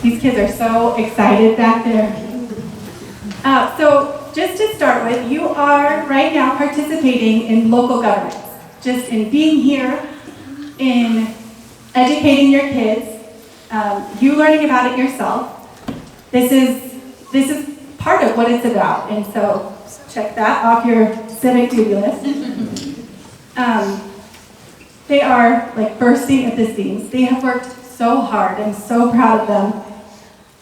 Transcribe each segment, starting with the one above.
These kids are so excited back there. So just to start with, you are right now participating in local governments, just in being here, in educating your kids, you learning about it yourself. This is part of what it's about, and so check that off your civic duty list. They are like bursting at the seams. They have worked so hard. I'm so proud of them.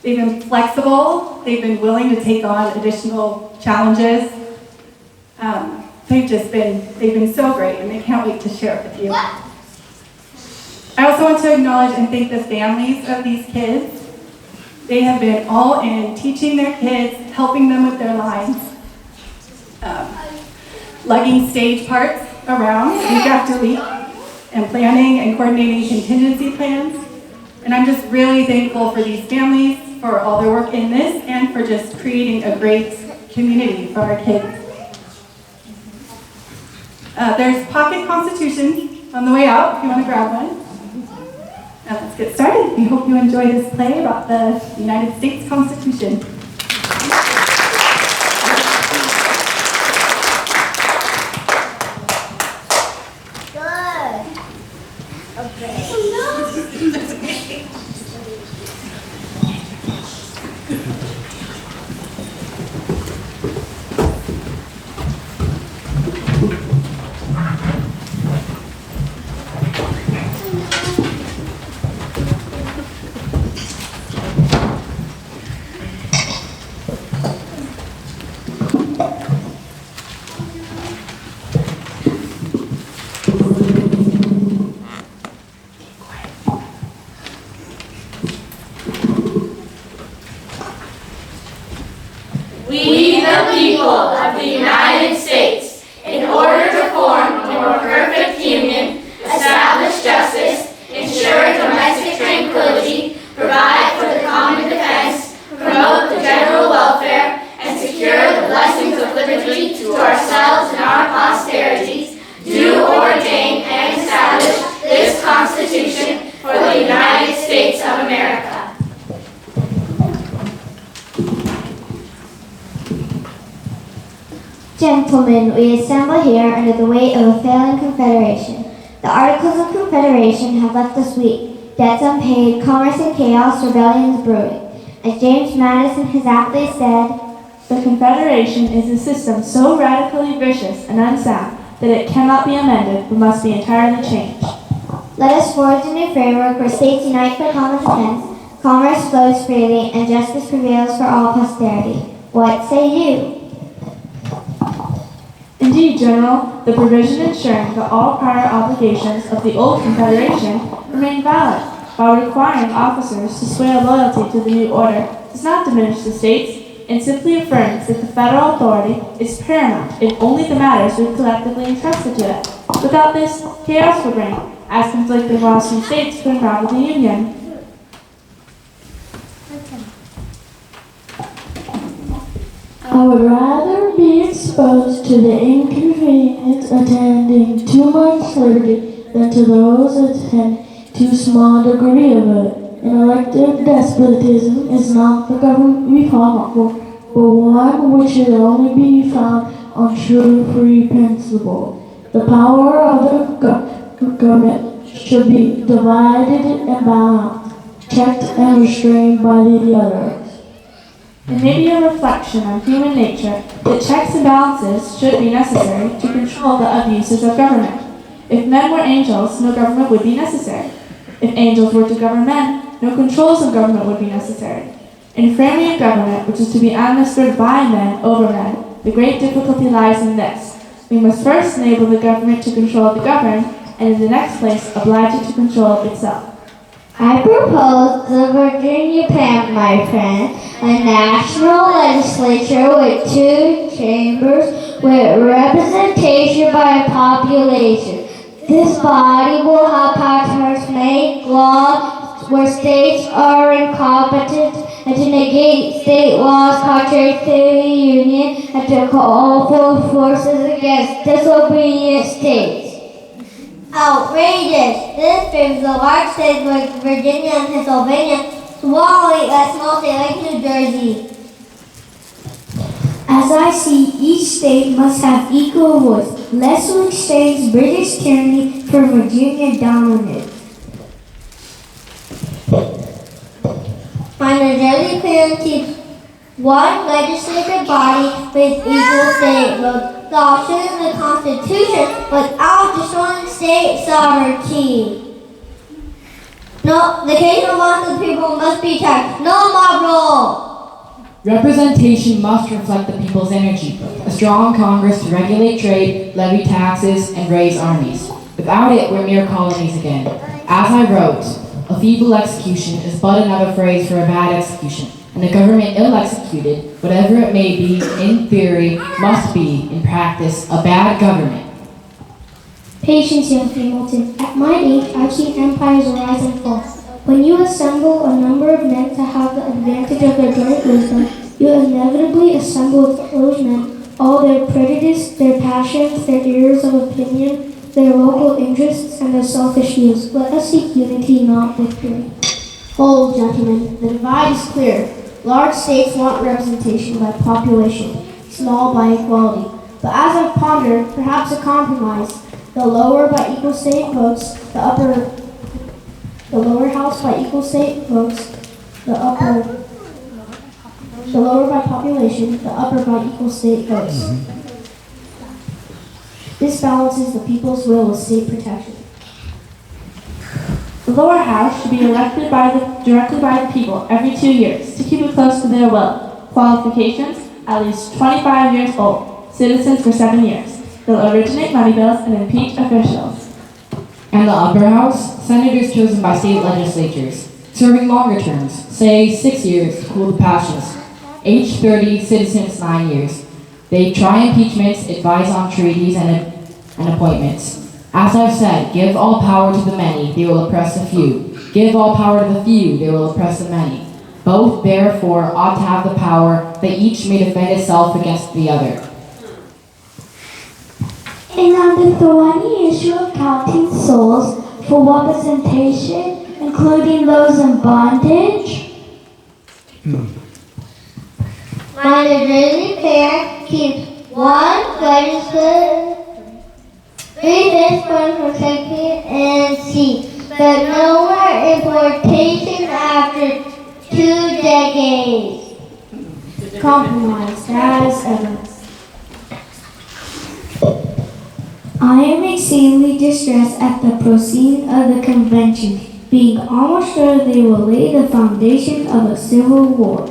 They've been flexible. They've been willing to take on additional challenges. They've been so great, and they can't wait to share it with you. I also want to acknowledge and thank the families of these kids. They have been all in, teaching their kids, helping them with their lines, lugging stage parts around week after week, and planning and coordinating contingency plans. And I'm just really thankful for these families, for all their work in this, and for just creating a great community for our kids. There's pocket constitutions on the way out if you want to grab one. Now let's get started. We hope you enjoy this play about the United States Constitution. Good. Okay. We, the people of the United States, in order to form a more perfect union, establish justice, ensure domestic tranquility, provide for the common defense, promote the general welfare, and secure the blessings of liberty to ourselves and our posterities, do ordain and establish this Constitution for the United States of America. Gentlemen, we assemble here under the weight of a failing Confederation. The Articles of Confederation have left us weak, debts unpaid, commerce in chaos, rebellions brewing. As James Madison has aptly said, the Confederation is a system so radically vicious and unsound that it cannot be amended but must be entirely changed. let us forge a new framework where states unite for common defense, commerce flows freely, and justice prevails for all posterity. What say you? Indeed, General, the provision ensuring that all prior obligations of the old Confederation remain valid, while requiring officers to swear loyalty to the new order, does not diminish the states, and simply affirms that the federal authority is paramount in only the matters we've collectively entrusted to it. Without this, chaos would reign, as conflicting laws from states could unravel the Union. I would rather be exposed to the inconvenience attending too much liberty than to those attend too small a degree of it. An elective despotism is not the government we call for, but one which should only be found on sugar-free principle. The power of the government should be divided and balanced, checked and restrained by the others. It may be a reflection on human nature that checks and balances should be necessary to control the abuses of government. If men were angels, no government would be necessary. If angels were to govern men, no controls of government would be necessary. In framing a government which is to be administered by men over men, the great difficulty lies in this. We must first enable the government to control the governed, and in the next place oblige it to control itself. I propose the Virginia plan, my friend, a national legislature with 2 chambers with representation by population. This body will help Congress make laws where states are incompetent and to negate state laws contrary to the Union and to call for forces against disobedient states. Outrageous! This brings the large states like Virginia and Pennsylvania to Wally, a small state like New Jersey. As I see, each state must have equal voice, lest we exchange British tyranny for Virginia dominance. My New Jersey plan keeps one legislative body with equal state votes, adoption of the Constitution without destroying state sovereignty. No, the case of one of the people must be checked. No mob rule. Representation must reflect the people's energy. A strong Congress to regulate trade, levy taxes, and raise armies. Without it, we're mere colonies again. As I wrote, a feeble execution is but another phrase for a bad execution, and a government ill-executed, whatever it may be, in theory, must be, in practice, a bad government. Patience, young Hamilton. At my age, I've seen empires rise and fall. When you assemble a number of men to have the advantage of their joint wisdom, you inevitably assemble with those men all their prejudice, their passions, their errors of opinion, their local interests, and their selfish views. Let us seek unity, not victory. Hold, gentlemen, the divide is clear. Large states want representation by population, small by equality. But as I've pondered, perhaps a compromise. The lower by equal state votes, the lower house by equal state votes, the lower by population, the upper by equal state votes. This balances the people's will with state protection. The lower house should be elected directly by the people every 2 years to keep it close to their will. Qualifications, at least 25 years old. Citizens for 7 years. They'll originate money bills and impeach officials. And the upper house, senators chosen by state legislatures, serving longer terms, say 6 years to cool the passions. Age 30, citizens 9 years. They try impeachments, advise on treaties and appointments. As I've said, give all power to the many, they will oppress the few. Give all power to the few, they will oppress the many. Both, therefore, ought to have the power that each may defend itself against the other. And on the thorny issue of counting souls for representation, including those in bondage, My New Jersey plan keeps one legislative 3/5 point protected and C, but no more importation after 2 decades. compromised as evidence. I am exceedingly distressed at the proceeding of the convention, being almost sure they will lay the foundation of a civil war.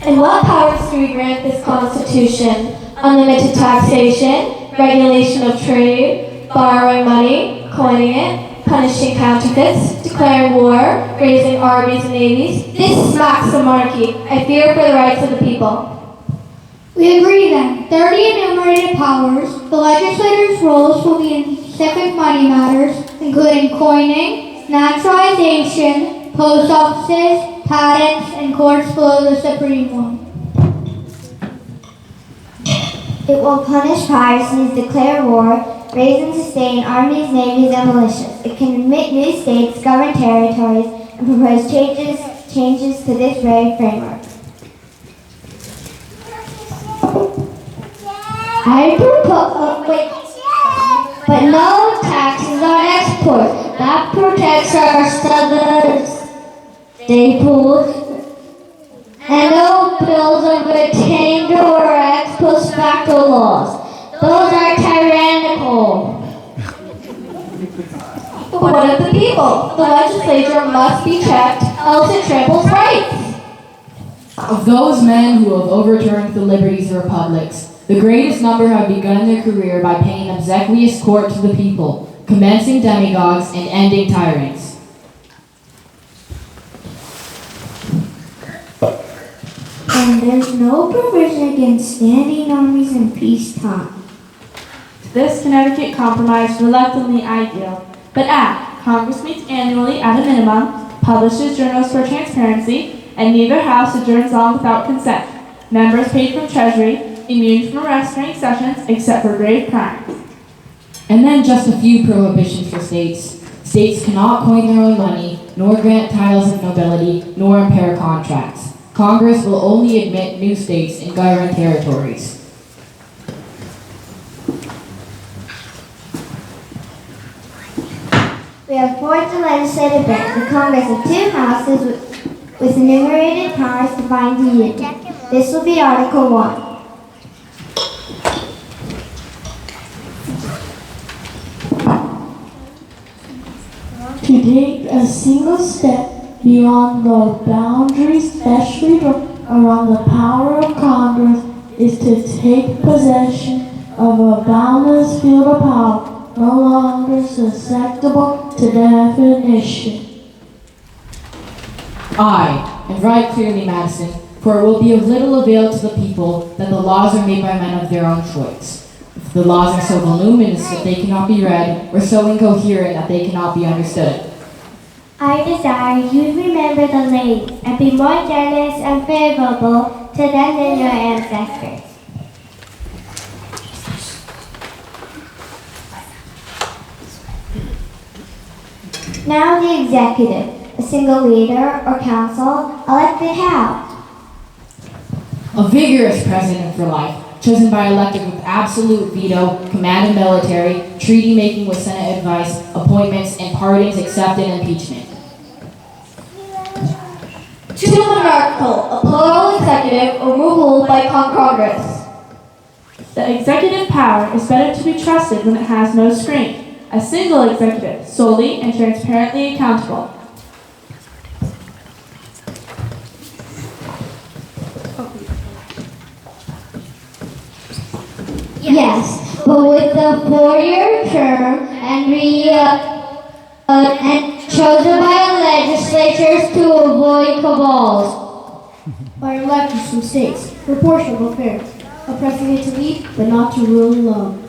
And what powers do we grant this Constitution? Unlimited taxation, regulation of trade, borrowing money, coining it, punishing counterfeits, declaring war, raising armies and navies. This smacks of monarchy. I fear for the rights of the people. We agree then. 30 enumerated powers. The legislator's roles will be in specific money matters, including coining, naturalization, post offices, patents, and courts below the Supreme one. It will punish piracy, declare war, raise and sustain armies, navies, and militias. It can admit new states, govern territories, and propose changes to this very framework. I propose, but no taxes on exports. That protects our southern staples. And no bills of attainder or ex post facto laws. Those are tyrannical. But what of the people? The legislature must be checked, else it tramples rights. Of those men who have overturned the liberties of republics, the greatest number have begun their career by paying obsequious court to the people, commencing demagogues and ending tyrants. And there's no provision against standing armies in peacetime. This Connecticut compromise reluctantly I yield. But Congress meets annually at a minimum, publishes journals for transparency, and neither house adjourns long without consent. Members paid from Treasury, immune from arrest during sessions except for grave crimes. And then just a few prohibitions for states. States cannot coin their own money, nor grant titles of nobility, nor impair contracts. Congress will only admit new states and govern territories. We have forged a legislative branch, the Congress of two houses with enumerated powers to bind the Union. This will be Article 1. To take a single step beyond the boundaries specially around the power of Congress is to take possession of a boundless field of power, no longer susceptible to definition. Aye, and right clearly, Madison, for it will be of little avail to the people that the laws are made by men of their own choice. If the laws are so voluminous that they cannot be read, or so incoherent that they cannot be understood. I desire you to remember the ladies and be more generous and favorable to them than your ancestors. Now the executive, a single leader or council, elected how? A vigorous president for life, chosen by elected with absolute veto, command of military, treaty making with Senate advice, appointments, and pardons accepted, impeachment. Too monarchical, a plural executive, or ruled by Congress. The executive power is better to be trusted when it has no screen. A single executive, solely and transparently accountable. Yes, but with the 4-year term and chosen by legislatures to avoid cabals. By electors from states, proportional fair, a president to lead, but not to rule alone.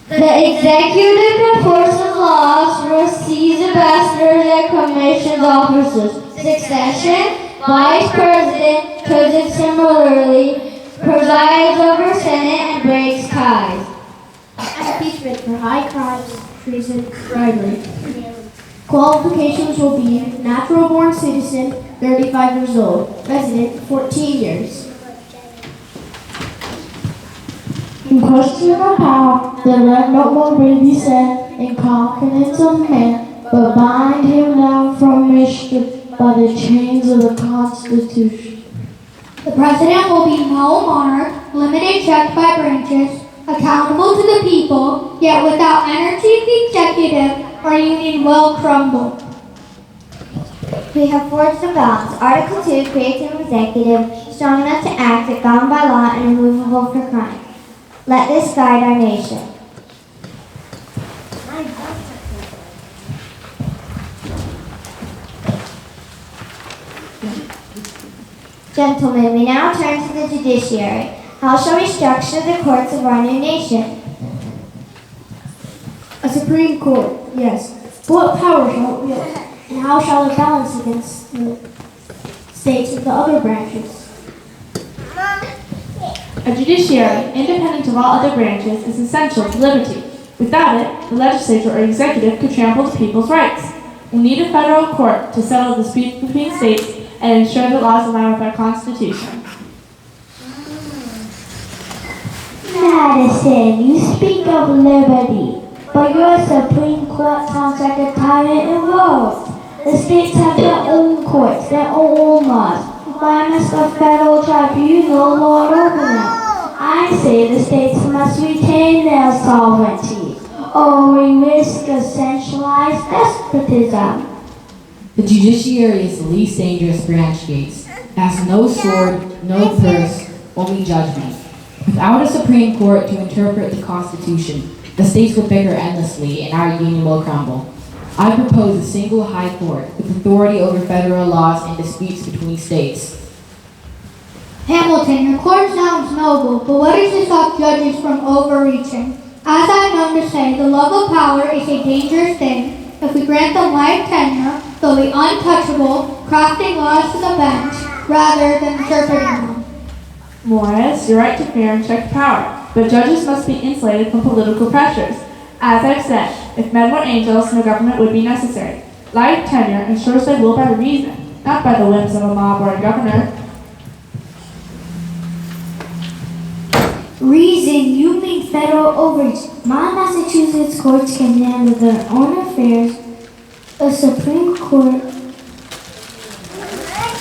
The executive enforces laws, receives ambassadors and commissions officers. Succession, vice president, chosen similarly, presides over Senate and breaks ties. Impeachment for high crimes, treason, bribery. Qualifications will be natural-born citizen, 35 years old, resident, 14 years. In question of power, that let no more be said in confidence of man, but bind him down from mischief by the chains of the Constitution. The president will be no monarch, limited check by branches, accountable to the people, yet without energy the executive, our union will crumble. We have forged a balance. Article 2 creates an executive strong enough to act if bound by law and immovable for crime. Let this guide our nation. Gentlemen, we now turn to the judiciary. How shall we structure the courts of our new nation? A Supreme Court, yes. But what power shall it wield? And how shall it balance against the states of the other branches? A judiciary, independent of all other branches, is essential to liberty. Without it, the legislature or executive could trample the people's rights. We need a federal court to settle disputes between states and ensure that laws align with our Constitution. Madison, you speak of liberty, but your Supreme Court sounds like a tyrant involved. The states have their own courts, their own laws. Why must a federal tribunal lord over them? I say the states must retain their sovereignty, or we risk a centralized despotism. The judiciary is the least dangerous branch, Gates. It has no sword, no purse, only judgment. Without a Supreme Court to interpret the Constitution, the states will bicker endlessly and our union will crumble. I propose a single high court with authority over federal laws and disputes between states. Hamilton, your court sounds noble, but what is to stop judges from overreaching? As I've known to say, the love of power is a dangerous thing. If we grant them life tenure, they'll be untouchable, crafting laws to the bench rather than interpreting them. Morris, you're right to fear and check power, but judges must be insulated from political pressures. As I've said, if men were angels, no government would be necessary. Life tenure ensures they rule by reason, not by the whims of a mob or a governor. Reason, you mean federal overreach. My Massachusetts courts can handle their own affairs. The Supreme Court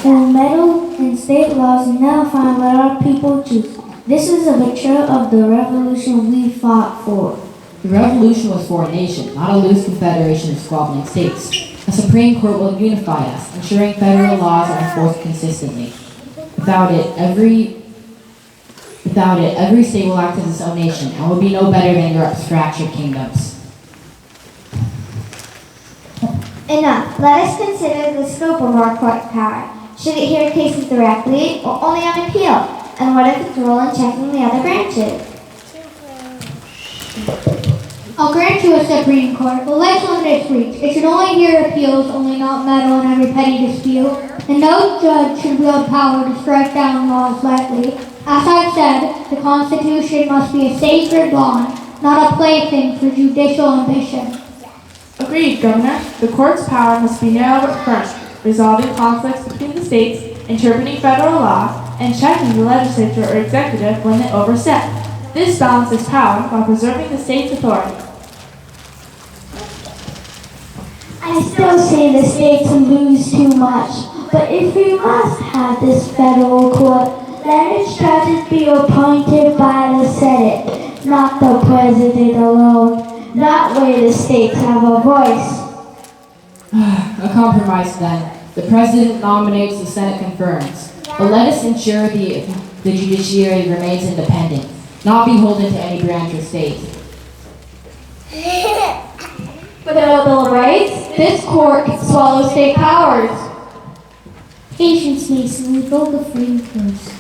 will meddle in state laws and nullify what our people choose. This is a picture of the revolution we fought for. The revolution was for a nation, not a loose confederation of squabbling states. A Supreme Court will unify us, ensuring federal laws are enforced consistently. Without it, every state will act as its own nation and will be no better than your abstraction kingdoms. Enough. Let us consider the scope of our court power. Should it hear cases directly or only on appeal? And what is its role in checking the other branches? I'll grant you a Supreme Court, but let's limit its reach. It should only hear appeals, only not meddle in every petty dispute. And no judge should wield power to strike down laws lightly. As I've said, the Constitution must be a sacred bond, not a plaything for judicial ambition. Agreed, Governor. The court's power must be narrow but firm, resolving conflicts between the states, interpreting federal law, and checking the legislature or executive when they overstep. This balances power while preserving the state's authority. I still say the states lose too much, but if we must have this federal court, let its judges be appointed by the Senate, not the president alone. That way the states have a voice. A compromise then. The president nominates, the Senate confirms. But let us ensure the judiciary remains independent, not beholden to any branch or state. Without a Bill of Rights, this court can swallow state powers. Patience, Mason. We build the freedom first.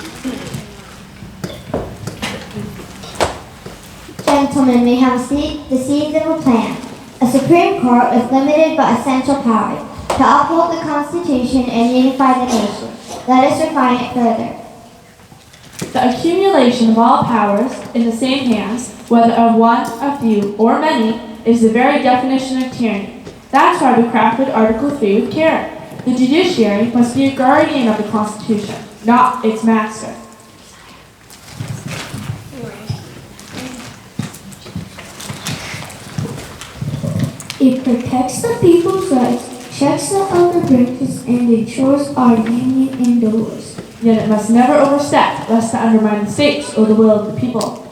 Gentlemen, may have a seat, the seeds of a plan. A Supreme Court with limited but essential powers to uphold the Constitution and unify the nation. Let us refine it further. The accumulation of all powers in the same hands, whether of one, a few, or many, is the very definition of tyranny. That's why we crafted Article 3 with care. The judiciary must be a guardian of the Constitution, not its master. It protects the people's rights, checks the other branches, and ensures our union endures. Yet it must never overstep, lest to undermine the states or the will of the people.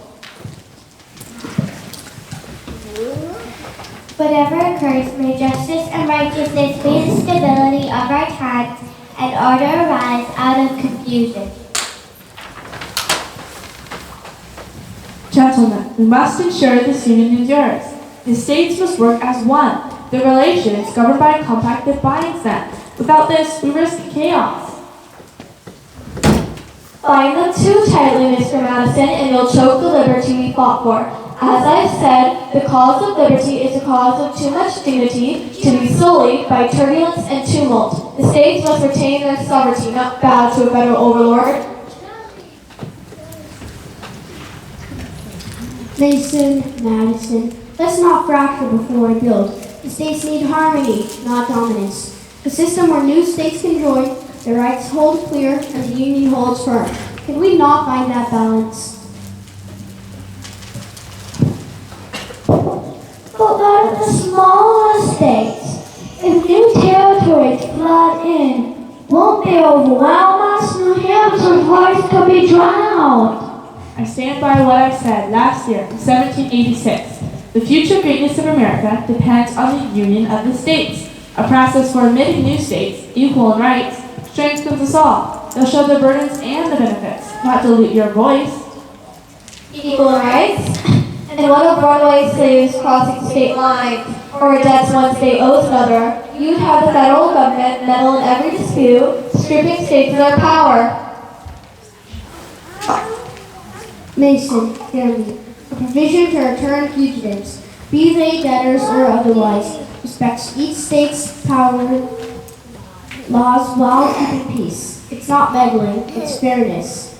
Whatever occurs, may justice and righteousness be the stability of our times and order arise out of confusion. Gentlemen, we must ensure this union endures. The states must work as one. Their relations governed by a compact that binds them. Without this, we risk chaos. Bind them too tightly, Mr. Madison, and you'll choke the liberty we fought for. As I've said, the cause of liberty is a cause of too much dignity to be sullied by turbulence and tumult. The states must retain their sovereignty, not bow to a federal overlord. Mason, Madison, let's not fracture before we build. The states need harmony, not dominance. A system where new states can join, their rights hold clear, and the union holds firm. Can we not find that balance? But what are the smaller states? If new territories flood in, won't they overwhelm us? New Hampshire's hearts could be drowned. I stand by what I said last year, in 1786. The future greatness of America depends on the union of the states. A process for admitting new states, equal in rights, strengthens us all. They'll show the burdens and the benefits, not dilute your voice. Equal rights? And what of runaway slaves crossing state lines, or debts one state owes another? You'd have the federal government meddle in every dispute, stripping states of their power. Mason, hear me. A provision to return fugitives, be they debtors or otherwise, respects each state's power laws while keeping peace. It's not meddling, it's fairness.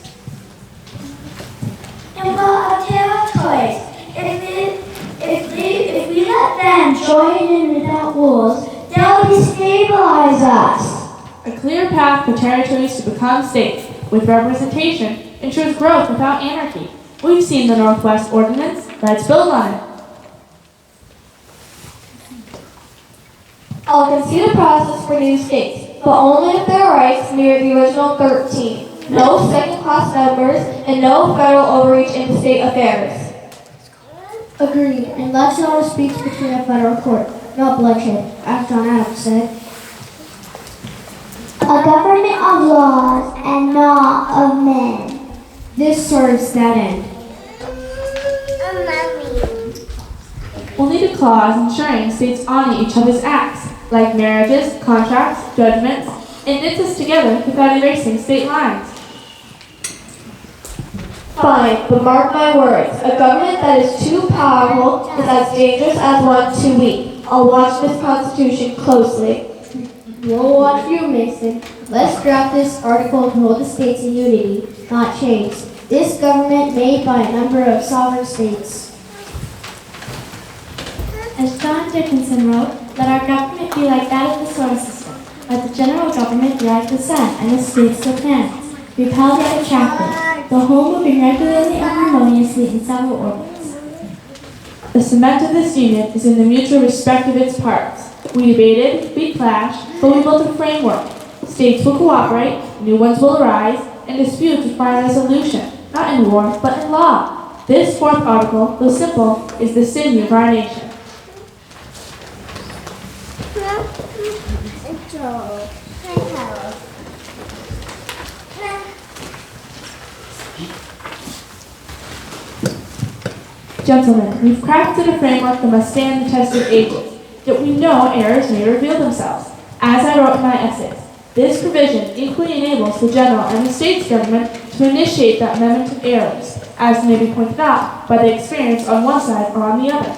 And what of territories? If we let them join in without rules, They'll destabilize us. A clear path for territories to become states with representation ensures growth without anarchy. We've seen the Northwest Ordinance. Let's build on it. I'll concede a process for new states, but only if their rights mirror the original 13. No second-class members and no federal overreach into state affairs. Agreed, and let's not speak between a federal court, not bloodshed, as John Adams said. A government of laws and not of men. This serves that end. We'll need a clause ensuring states honor each other's acts, like marriages, contracts, judgments. It knits us together without erasing state lines. Fine, but mark my words. A government that is too powerful is as dangerous as one too weak. I'll watch this Constitution closely. We'll watch you, Mason. Let's draft this article to hold the states in unity, not chains. This government made by a number of sovereign states. As John Dickinson wrote, let our government be like that of the solar system. Let the general government be like the sun, and the states the planets. Repelled yet attractive, the whole moving regularly and harmoniously in several orbits. The cement of this union is in the mutual respect of its parts. We debated, we clashed, but we built a framework. States will cooperate, new ones will arise, and disputes will find resolution, not in war, but in law. This fourth article, though simple, is the sinew of our nation. Gentlemen, we've crafted a framework that must stand the test of ages, yet we know errors may reveal themselves. As I wrote in my essays, this provision equally enables the general and the state's government to initiate the amendment of errors, as may be pointed out by the experience on one side or on the other.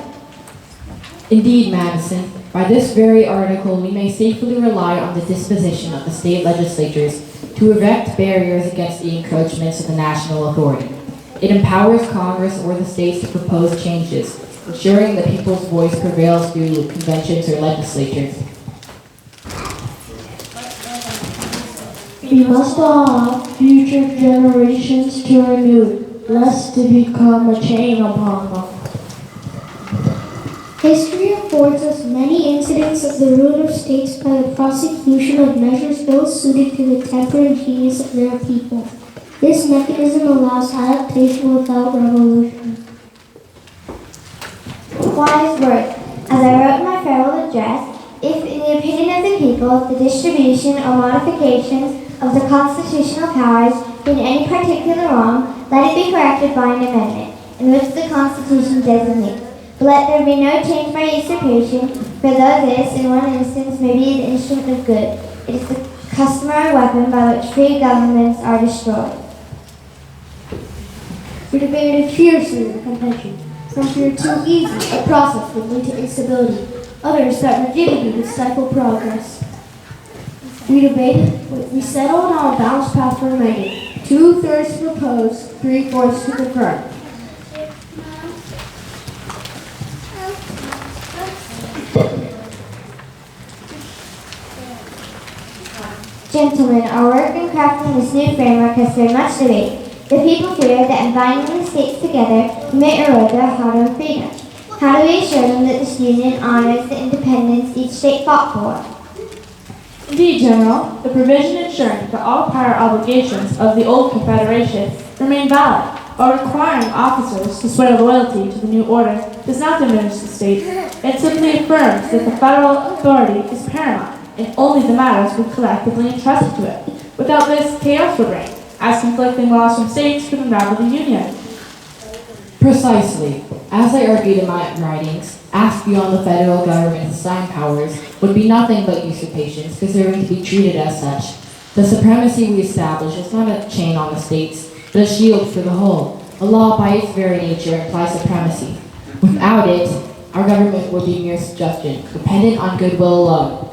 Indeed, Madison, by this very article we may safely rely on the disposition of the state legislatures to erect barriers against the encroachments of the national authority. It empowers Congress or the states to propose changes, ensuring that people's voice prevails through conventions or legislatures. We must allow future generations to renew, lest to become a chain upon them. History affords us many incidents of the ruin of states by the prosecution of measures ill suited to the temper and genius of their people. This mechanism allows adaptation without revolution. Wise words. As I wrote in my farewell address, if in the opinion of the people, the distribution or modifications of the constitutional powers be in any particular wrong, let it be corrected by an amendment, in which the Constitution designates. But let there be no change by usurpation, for though this, in one instance, may be the instrument of good, it is the customary weapon by which free governments are destroyed. We debated fiercely in the convention. Some feared too easy a process would lead to instability. Others that rigidity would stifle progress. We debated, we settled on a balanced path for amending. 2/3 to propose, 3/4 to confirm. Gentlemen, our work in crafting this new framework has stirred much debate. The people fear that in binding the states together, we may erode their hard-earned freedom. How do we assure them that this union honors the independence each state fought for? Indeed, General, the provision ensuring that all prior obligations of the old Confederation remain valid, while requiring officers to swear loyalty to the new order does not diminish the state. It simply affirms that the federal authority is paramount in only the matters we collectively entrust to it. Without this, chaos would reign, as conflicting laws from states could unravel the Union. Precisely. As I argued in my writings, asked beyond the federal government's assigned powers would be nothing but usurpations, deserving to be treated as such. The supremacy we establish is not a chain on the states, but a shield for the whole. A law by its very nature implies supremacy. Without it, our government would be mere suggestion, dependent on goodwill alone.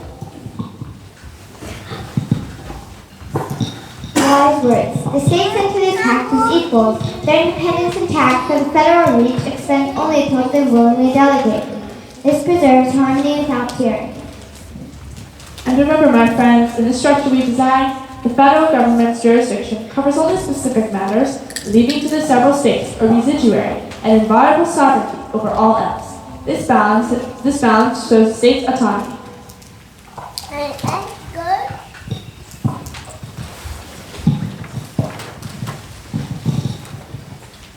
Wise words. The states enter this pact as equals. Their independence intact, for the federal reach extends only to what they willingly delegate. This preserves harmony without tyranny. And remember, my friends, in the structure we designed, the federal government's jurisdiction covers only specific matters, leaving to the several states a residuary and inviolable sovereignty over all else. This balance shows the state's autonomy.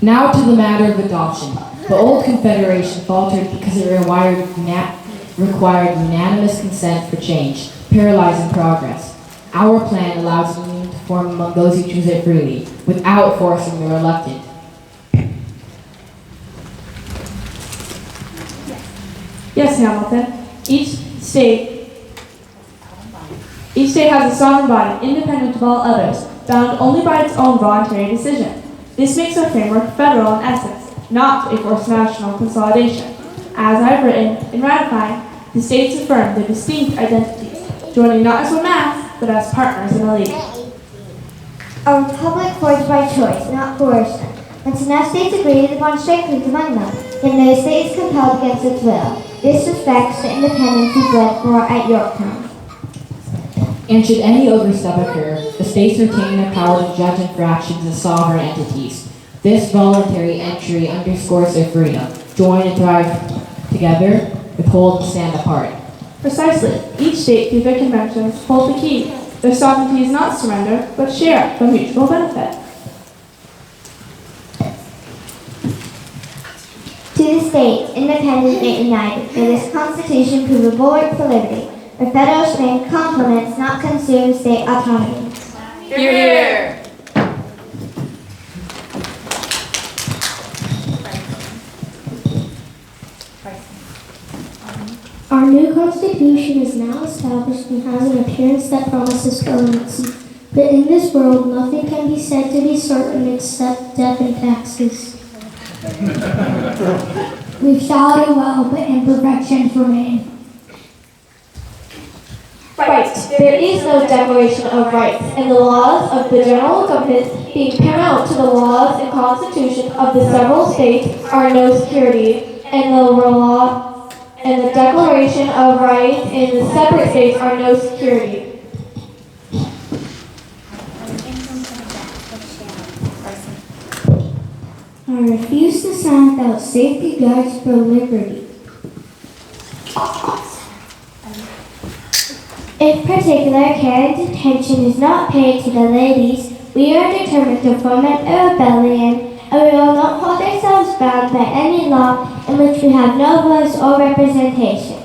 Now to the matter of adoption. The old Confederation faltered because it required unanimous consent for change, paralyzing progress. Our plan allows union to form among those who choose it freely, without forcing the reluctant. Yes, Hamilton. Each state has a sovereign body, independent of all others, bound only by its own voluntary decision. This makes our framework federal in essence, not a forced national consolidation. As I've written, in ratifying, the states affirm their distinct identities, joining not as one mass, but as partners in a league. A republic forged by choice, not coercion. Once enough states agree, the bond strengthens among them, yet no state is compelled against its will. This respects the independence we bled for at Yorktown. And should any overstep occur, the states retain their power to judge infractions as sovereign entities. This voluntary entry underscores their freedom. Join and thrive together, withhold and stand apart. Precisely. Each state, through their conventions, hold the key. Their sovereignty is not surrender, but share for mutual benefit. To the states, independent and united, may this Constitution prove a bulwark for liberty, where federal strength complements, not consumes, state autonomy. Hear, hear. Our new Constitution is now established and has an appearance that promises permanency. But in this world, nothing can be said to be certain except death and taxes. We've shouted well, but imperfections remain. Right. There is no Declaration of Rights, and the laws of the general government, being paramount to the laws and constitution of the several states, are no security, and the Declaration of Rights in the separate states are no security. I refuse to sign without safety guards for liberty. If particular care and attention is not paid to the ladies, we are determined to foment a rebellion, and we will not hold ourselves bound by any law in which we have no voice or representation.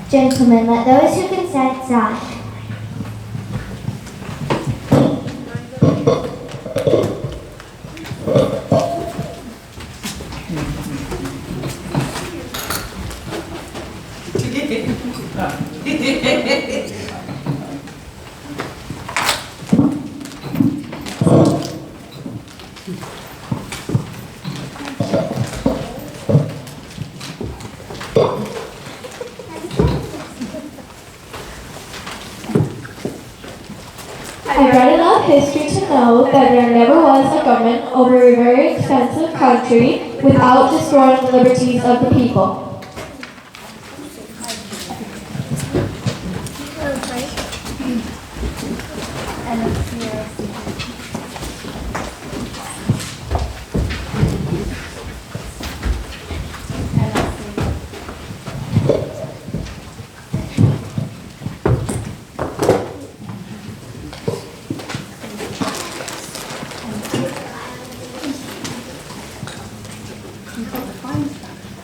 Gentlemen, let those who consent sign. I've read enough history to know that there never was a government over a very expensive country without destroying the liberties of the people.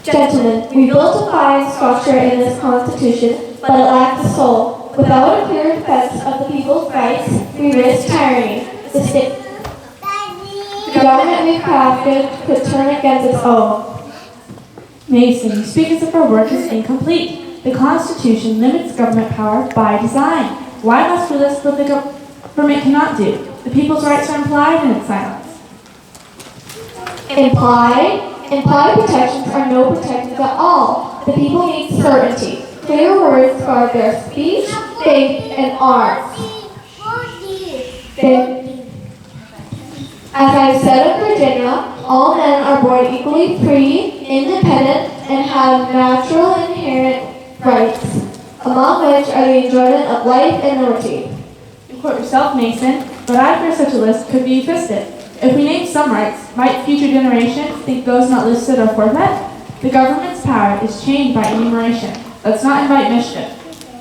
Gentlemen, we built a fine structure in this Constitution, but it lacked the soul. Without a clear defense of the people's rights, we risk tyranny. The government we crafted could turn against its own. Mason, you speak as if our work is incomplete. The Constitution limits government power by design. Why must we list what the government cannot do? The people's rights are implied in its silence. Implied protections are no protections at all. The people need certainty. Clear words guard their speech, faith, and arms. As I said of Virginia, all men are born equally free, independent, and have natural inherent rights. A among which are the enjoyment of life and liberty. You quote yourself, Mason, but I fear such a list could be twisted. If we name some rights, might future generations think those not listed are forfeit? The government's power is chained by enumeration. Let's not invite mischief.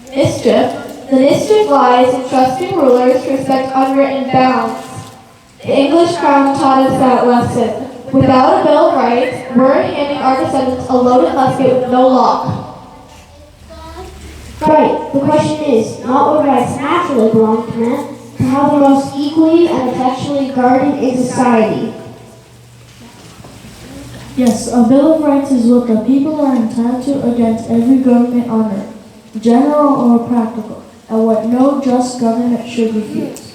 Mischief? The mischief lies in trusting rulers to respect unwritten bounds. The English crown taught us that lesson. Without a Bill of Rights, we're handing our descendants a loaded musket with no lock. Right. The question is not what rights naturally belong to men, but how they're most equally and effectually guarded in society. Yes, a Bill of Rights is what the people are entitled to against every government on earth, general or practical, and what no just government should refuse.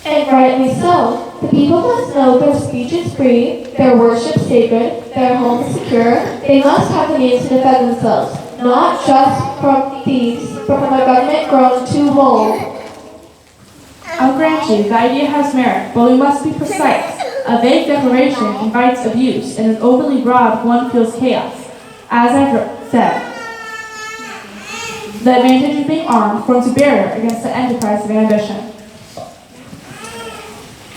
And rightly so. The people must know their speech is free, their worship sacred, their home secure. They must have the means to defend themselves, not just from thieves, but from a government grown too bold. I'll grant you, the idea has merit, but we must be precise. A vague declaration invites abuse, and an overly broad one feels chaos. As I've said, the advantage of being armed forms a barrier against the enterprise of ambition.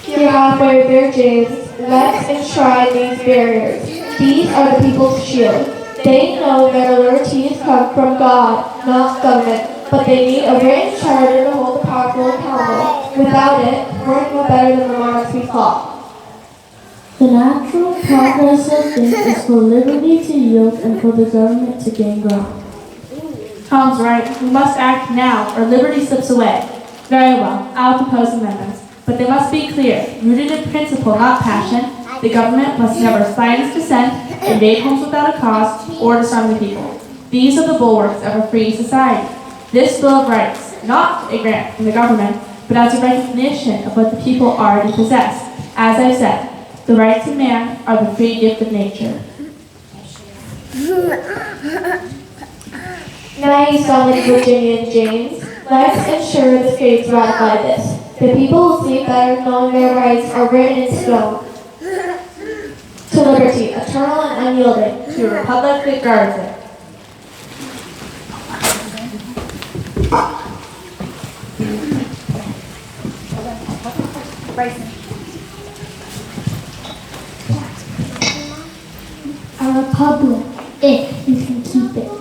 Here halfway with their James, let's enshrine these barriers. These are the people's shield. They know their liberties come from God, not government, but they need a written charter to hold the powerful accountable. Without it, we're no better than the monarchs we fought. The natural progress of things is for liberty to yield and for the government to gain ground. Tom's right. We must act now, or liberty slips away. Very well. I'll propose amendments. But they must be clear, rooted in principle, not passion. The government must never silence dissent, invade homes without a cause, or disarm the people. These are the bulwarks of a free society. This Bill of Rights, not a grant from the government, but as a recognition of what the people already possess. As I said, the rights of man are the free gift of nature. Now you solid Virginia and James, let's ensure the states ratify this. The people will sleep better knowing their rights are written in stone. To liberty, eternal and unyielding. To a republic that guards it. A republic, if you can keep it.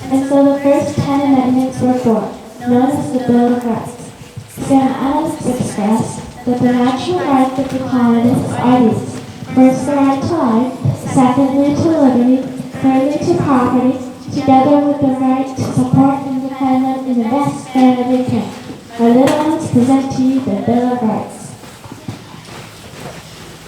And so the first 10 amendments were born, known as the Bill of Rights. Sam Adams expressed that the natural rights of the colonists are these: first, the right to life; secondly, to liberty; thirdly, to property, together with the right to support and defend them in the best manner they can. My little ones present to you the Bill of Rights.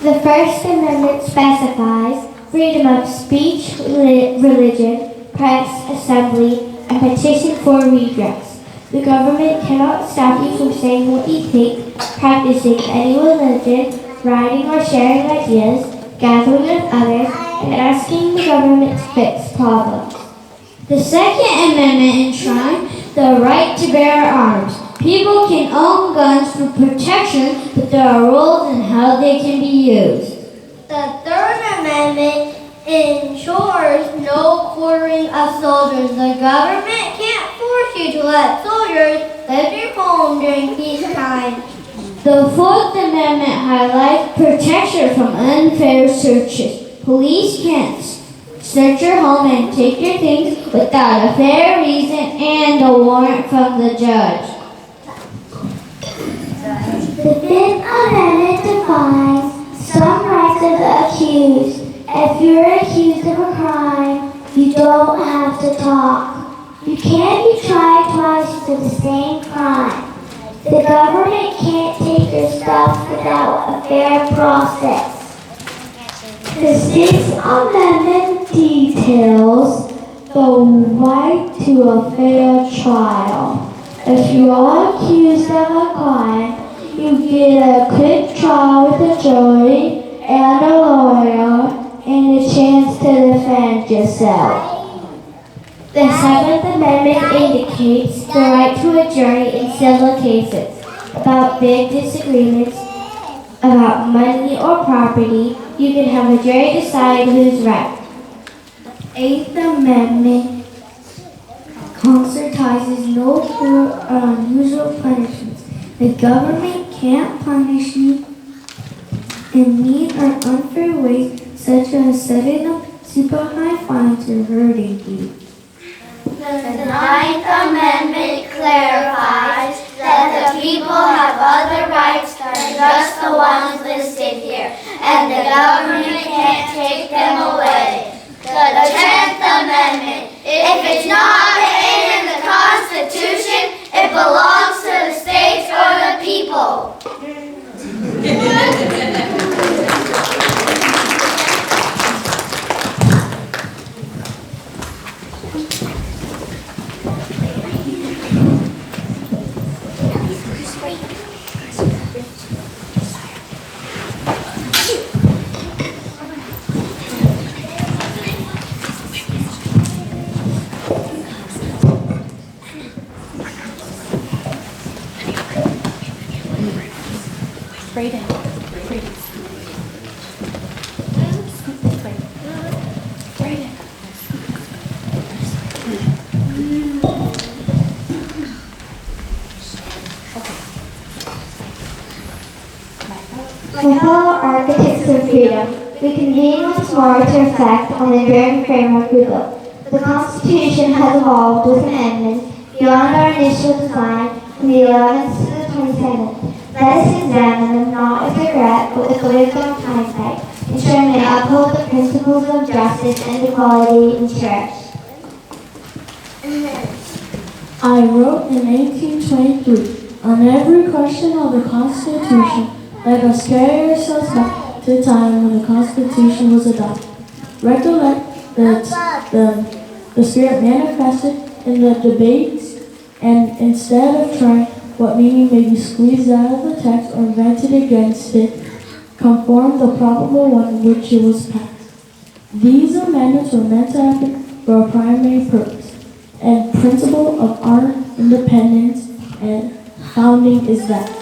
The First Amendment specifies freedom of speech, religion, press, assembly, and petition for redress. The government cannot stop you from saying what you think, practicing any religion, writing or sharing ideas, gathering with others, and asking the government to fix problems. The Second Amendment enshrines the right to bear arms. People can own guns for protection, but there are rules on how they can be used. The Third Amendment ensures no quartering of soldiers. The government can't force you to let soldiers live your home during peacetime. The Fourth Amendment highlights protection from unfair searches. Police can't search your home and take your things without a fair reason and a warrant from the judge. The Fifth Amendment defines some rights of the accused. If you're accused of a crime, you don't have to talk. You can't be tried twice for the same crime. The government can't take your stuff without a fair process. The Sixth Amendment details the right to a fair trial. If you are accused of a crime, you get a quick trial with a jury and a lawyer and a chance to defend yourself. The Seventh Amendment indicates the right to a jury in civil cases about big disagreements about money or property. You can have a jury decide who's right. The Eighth Amendment concertizes no cruel or unusual punishments. The government can't punish you in mean or unfair ways, such as setting up super high fines or hurting you. The Ninth Amendment clarifies that the people have other rights than just the ones listed here, and the government can't take them away. The Tenth Amendment, if it's not written in the Constitution, it belongs to the states or the people. My fellow architects of freedom, we convene once more to reflect on the enduring framework we built. The Constitution has evolved with amendments beyond our initial design from the 11th to the 27th. Let us examine them not with regret, but with the wisdom of hindsight, ensuring they uphold the principles of justice and equality we cherish. I wrote in 1823, on every question of the Constitution, let us carry ourselves back to the time when the Constitution was adopted. Recollect that the spirit manifested in the debates, and instead of trying what meaning may be squeezed out of the text or invented against it, conform the probable one in which it was passed. These amendments were meant to happen for a primary purpose, and principle of our independence and founding is that.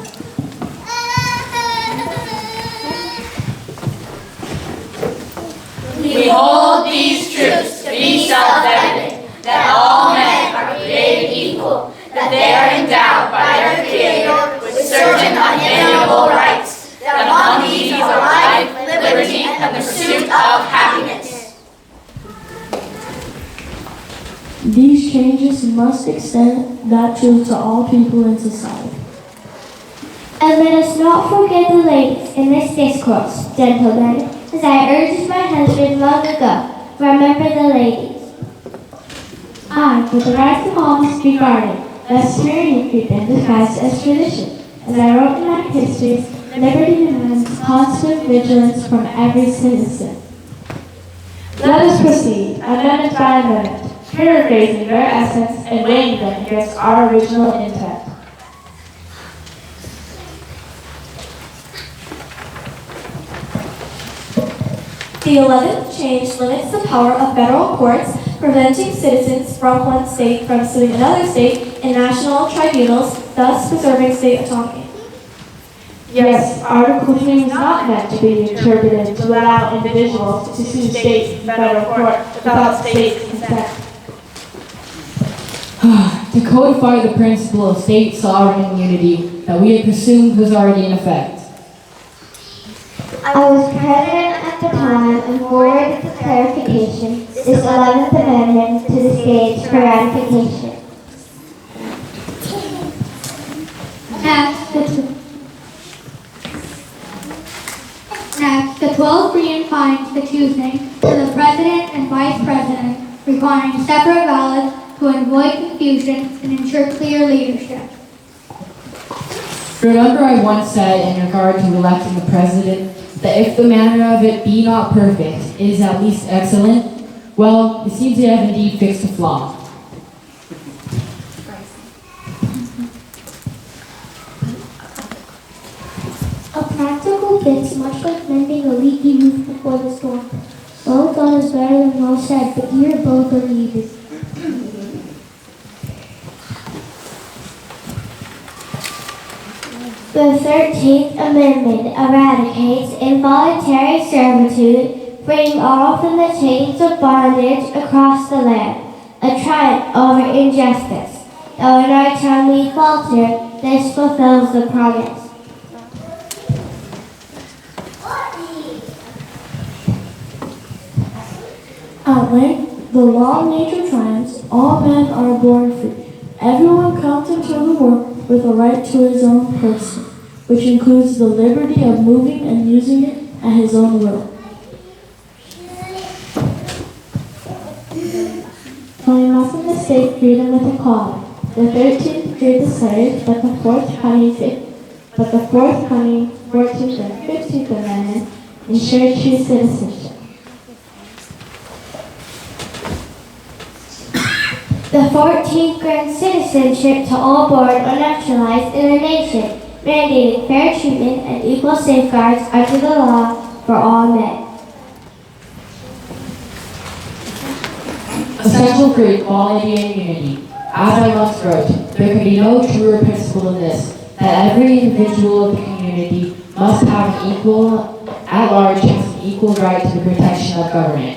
We hold these truths to be self-evident, that all men are created equal, that they are endowed by their Creator with certain unalienable rights, that among these are life, liberty, and the pursuit of happiness. These changes must extend that truth to all people in society. And let us not forget the ladies in this discourse, gentlemen, as I urged my husband long ago. Remember the ladies. I, with the rights of all must be guarded, lest tyranny creep in disguised as tradition. As I wrote in my histories, liberty demands constant vigilance from every citizen. Let us proceed, amendment by amendment, paraphrasing their essence and weighing them against our original intent. The 11th change limits the power of federal courts, preventing citizens from one state from suing another state in national tribunals, thus preserving state autonomy. Yes, Article 3 was not meant to be interpreted to allow individuals to sue states in federal court without states' consent. To codify the principle of state sovereign immunity that we had presumed was already in effect. I was president at the time and forwarded the clarification, this 11th Amendment, to the states for ratification. Next, the 12 free and fines for choosing to the President and Vice President, requiring separate ballots to avoid confusion and ensure clear leadership. Remember I once said in regard to electing the president that if the manner of it be not perfect, it is at least excellent. Well, it seems they have indeed fixed a flaw. before the storm. Well done is better than well said, but here both are needed. The 13th Amendment eradicates involuntary servitude, freeing all from the chains of bondage across the land, a triumph over injustice. Though in our time we falter, this fulfills the promise. At length, the law of nature triumphs. All men are born free. Everyone comes into the world with a right to his own person, which includes the liberty of moving and using it at his own will. Calling off from the state freedom with equality. The 13th drew the slave, but the 14th and 15th Amendment ensured true citizenship. The 14th grants citizenship to all born or naturalized in the nation, mandating fair treatment and equal safeguards under the law for all men. Essential for equality and unity. As I once wrote, there can be no truer principle than this, that every individual of the community must have an equal, at large, has an equal right to the protection of government.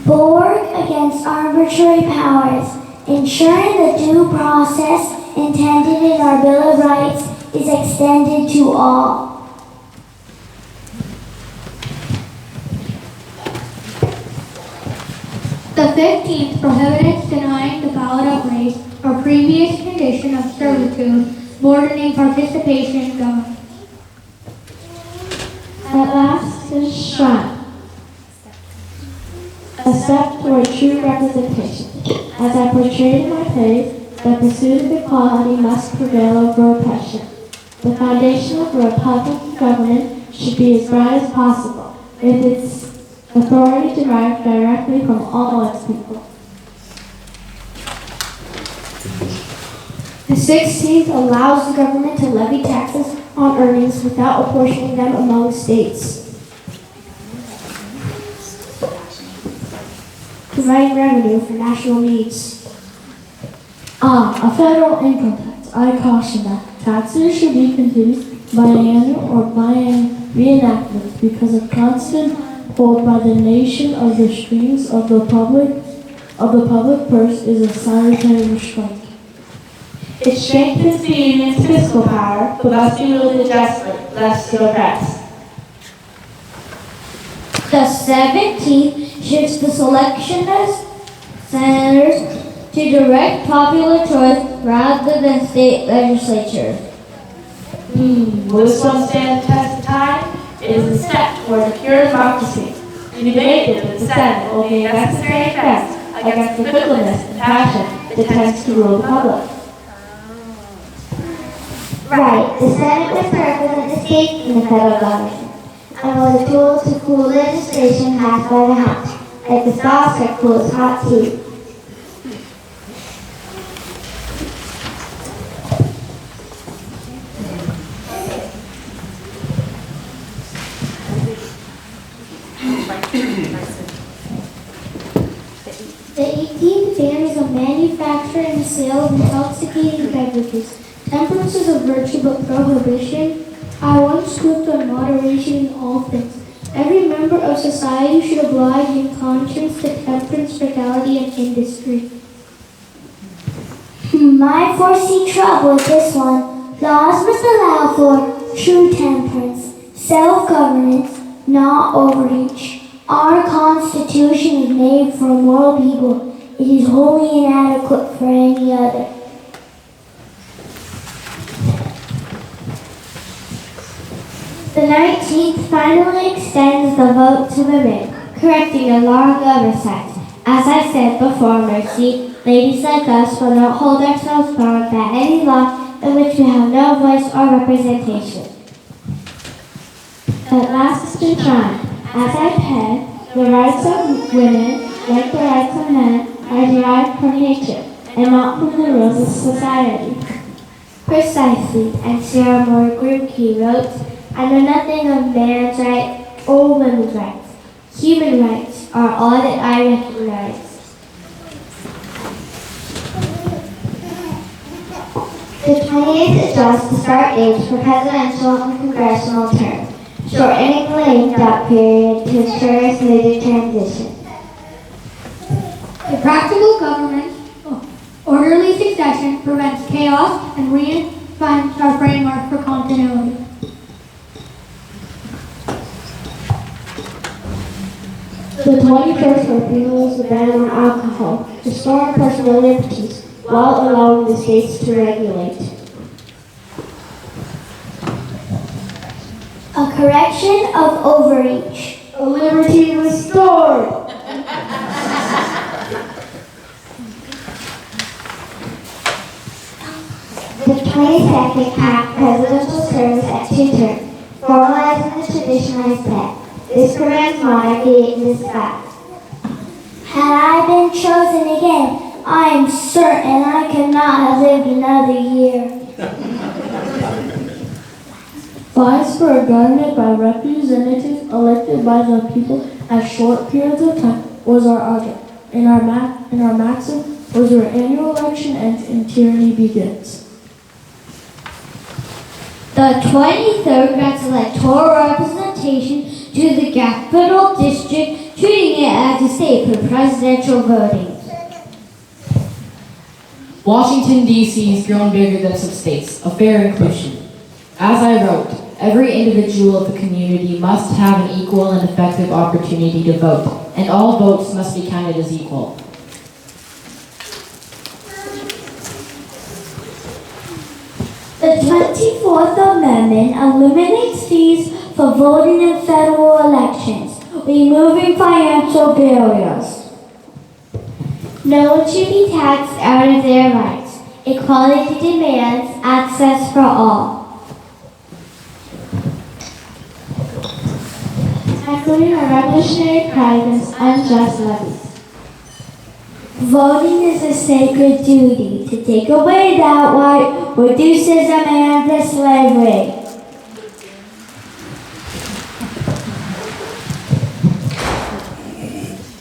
Bulwark against arbitrary powers, ensuring the due process intended in our Bill of Rights is extended to all. The 15th prohibits denying the ballot of race or previous condition of servitude, burdening participation in government. At last is shrine. A step toward true representation. As I portrayed in my plays, the pursuit of equality must prevail over oppression. The foundation of a republican government should be as broad as possible, with its authority derived directly from all its people. The 16th allows the government to levy taxes on earnings without apportioning them among states. Providing revenue for national needs. A federal income tax. I caution that taxes should be continued biennial or reenactment because a constant hold by the nation of the strings of the public purse is a salutary restraint. It strengthens the union's fiscal power, but must be wielded justly, lest it oppress. The 17th shifts the selection of senators to direct popular choice rather than state legislatures. Will this one stand the test of time? It is a step toward a pure democracy. We debated that the Senate will be a necessary defense against the fickleness and passion that tends to rule the public. Right, the Senate was to represent the states in the federal government, and was a tool to cool legislation passed by the House, like the saucer cools hot tea. The 18th bans the manufacture and sale of intoxicating beverages. Temperance is a virtue, but prohibition. I once scooped on moderation in all things. Every member of society should oblige in conscience to temperance, frugality, and industry. I foresee trouble with this one. Laws must allow for true temperance, self-governance, not overreach. Our Constitution is made for a moral people. It is wholly inadequate for any other. The 19th finally extends the vote to women, correcting a long oversight. As I said before, Mercy, ladies like us will not hold ourselves bound by any law in which we have no voice or representation. At last is the time. As I pen, the rights of women, like the rights of men, are derived from nature and not from the rules of society. Precisely, and Sarah Moore Grimke wrote, I know nothing of man's rights or women's rights. Human rights are all that I recognize. The 28th is just the start age for presidential and congressional terms, shortening the lame-duck period to ensure a smoother transition. A practical government, orderly succession prevents chaos and reinvents our framework for continuity. The 21st repeals the ban on alcohol, restoring personal liberties while allowing the states to regulate. A correction of overreach. A liberty restored. The 22nd Act presidential terms at 2 terms, formalizing the traditionalized pet. This prevents monarchy in disguise. Had I been chosen again, I am certain I could not have lived another year. Vies for a government by representatives elected by the people at short periods of time was our object, and our maxim was where annual election ends and tyranny begins. The 23rd grants electoral representation to the capital district, treating it as a state for presidential voting. Washington, D.C. has grown bigger than some states, a fair inclusion. As I wrote, every individual of the community must have an equal and effective opportunity to vote, and all votes must be counted as equal. The 24th Amendment eliminates fees for voting in federal elections, removing financial barriers. No one should be taxed out of their rights. Equality demands access for all. Tackling a revolutionary pride against unjust levies. Voting is a sacred duty. To take away that right reduces a man to slavery.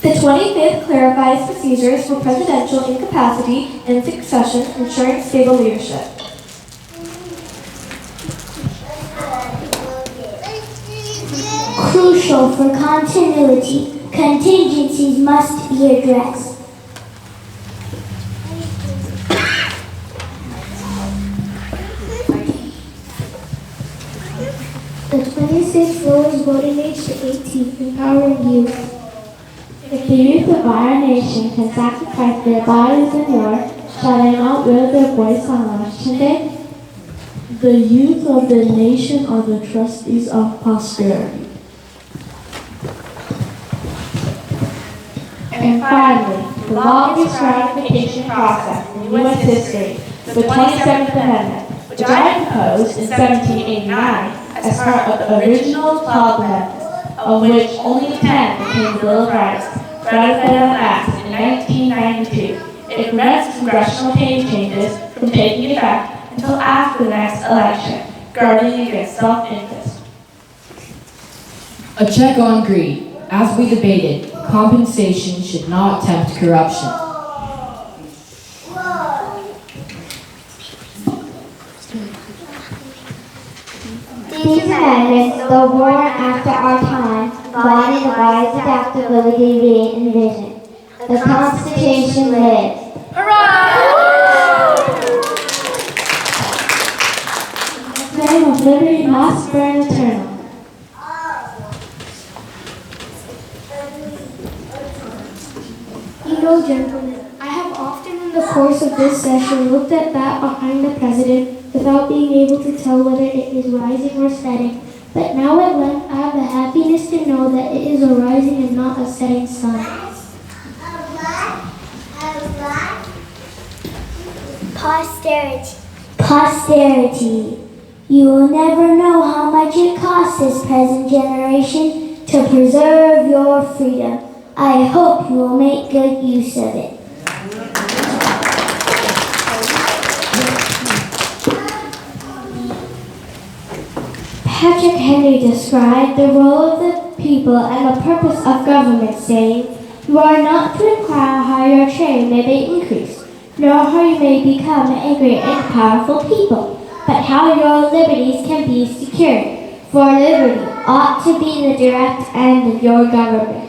The 25th clarifies procedures for presidential incapacity and succession, ensuring stable leadership. Crucial for continuity, contingencies must be addressed. The 26th lowers voting age to 18, empowering youth. If the youth of our nation can sacrifice their bodies in war, shall they not wield their voice on election day? The youth of the nation are the trustees of posterity. And finally, the longest ratification process in U.S. history, the 27th Amendment, which I proposed in 1789 as part of the original 12 amendments, of which only 10 became the Bill of Rights, ratified and passed in 1992. It prevents congressional changes from taking effect until after the next election, guarding against self-interest. A check on greed. As we debated, compensation should not tempt corruption. These amendments, though born after our time, embody the wise adaptability we envision. The Constitution lives. The flame of liberty must burn eternal. You know, gentlemen, I have often in the course of this session looked at that behind the president without being able to tell whether it is rising or setting. But now at length I have the happiness to know that it is a rising and not a setting sun. Posterity. Posterity. You will never know how much it costs this present generation to preserve your freedom. I hope you will make good use of it. Patrick Henry described the role of the people and the purpose of government, saying, "You are not to inquire how your train may be increased, nor how you may become a great and powerful people, but how your liberties can be secured. For liberty ought to be the direct end of your government."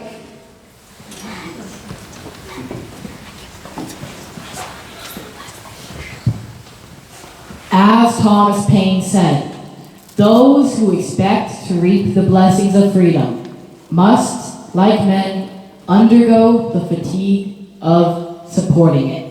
As Thomas Paine said, those who expect to reap the blessings of freedom must, like men, undergo the fatigue of supporting it.